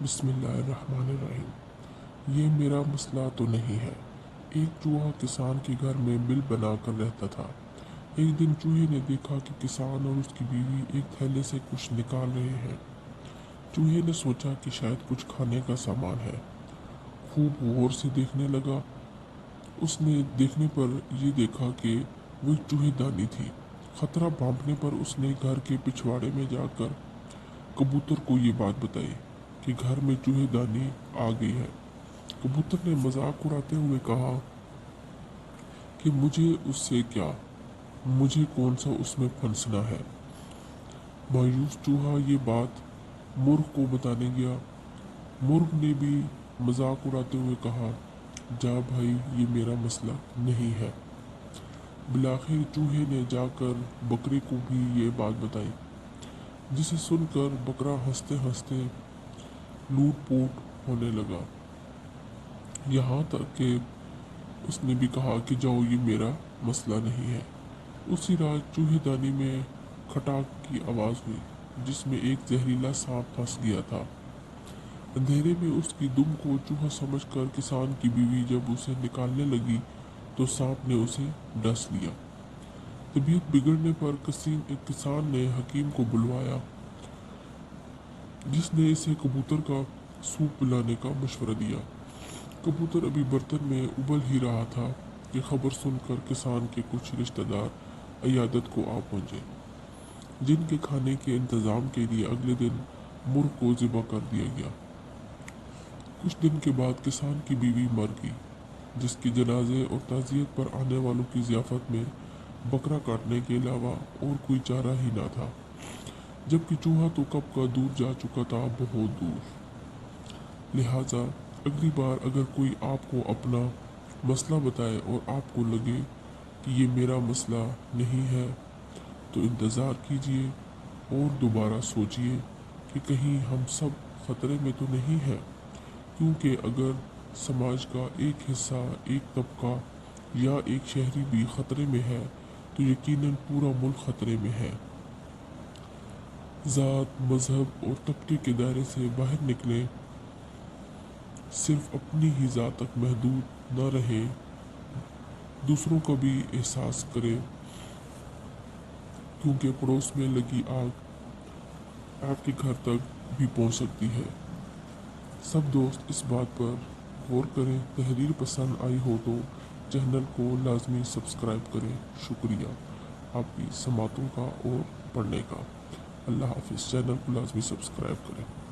बिस्मिल्लाहिर्रहमानिर्रहीम। ये मेरा मसला तो नहीं है। एक चूहा किसान के घर में बिल बनाकर रहता था। एक दिन चूहे ने देखा कि किसान और उसकी बीवी एक थैले से कुछ निकाल रहे हैं। चूहे ने सोचा कि शायद कुछ खाने का सामान है। खूब गौर से देखने लगा। उसने देखने पर यह देखा कि वो एक चूहेदानी थी। खतरा भांपने पर उसने घर के पिछवाड़े में जाकर कबूतर को ये बात बताई कि घर में चूहेदानी आ गई है। कबूतर ने मजाक उड़ाते हुए कहा कि मुझे उससे क्या, मुझे कौन सा उसमें फंसना है। मायूस चूहा ये बात मुर्ग को बताने गया। मुर्ग ने भी मजाक उड़ाते हुए कहा, जा भाई, ये मेरा मसला नहीं है। बिलाखिर चूहे ने जाकर बकरे को भी ये बात बताई, जिसे सुनकर बकरा हंसते हंसते लूट-पोट होने लगा। यहाँ तक कि उसने भी कहा कि जाओ, ये मेरा मसला नहीं है। उसी रात चूहेदानी में खटाक की आवाज़ हुई, जिसमें एक जहरीला सांप फंस गया था। अंधेरे में उसकी दुम को चूहा समझकर किसान की बीवी जब उसे निकालने लगी तो सांप ने उसे डस लिया। तबीयत बिगड़ने पर किसान ने हकीम को बुलवाया, जिसने इसे कबूतर का सूप पिलाने का मशवरा दिया। कबूतर अभी बर्तन में उबल ही रहा था कि खबर सुनकर किसान के कुछ रिश्तेदार अयादत को आ पहुंचे, जिनके खाने के इंतज़ाम के लिए अगले दिन मुर्ग को ज़िबा कर दिया गया। कुछ दिन के बाद किसान की बीवी मर गई, जिसके जनाजे और ताज़ियत पर आने वालों की ज़ियाफ़त में बकरा काटने के अलावा और कोई चारा ही ना था। जबकि चूहा तो कब का दूर जा चुका था, बहुत दूर। लिहाजा अगली बार अगर कोई आपको अपना मसला बताए और आपको लगे कि ये मेरा मसला नहीं है, तो इंतज़ार कीजिए और दोबारा सोचिए कि कहीं हम सब ख़तरे में तो नहीं हैं। क्योंकि अगर समाज का एक हिस्सा, एक तबका या एक शहरी भी ख़तरे में है, तो यकीनन पूरा मुल्क ख़तरे में है। ज़ात, मज़हब और तबके के दायरे से बाहर निकलें, सिर्फ अपनी ही ज़ात तक महदूद न रहे, दूसरों का भी एहसास करें, क्योंकि पड़ोस में लगी आग आपके घर तक भी पहुंच सकती है। सब दोस्त इस बात पर गौर करें। तहरीर पसंद आई हो तो चैनल को लाजमी सब्सक्राइब करें। शुक्रिया आपकी समातों का और पढ़ने का। अल्लाह हाफिज़। चैनल को लाजमी सब्सक्राइब करें।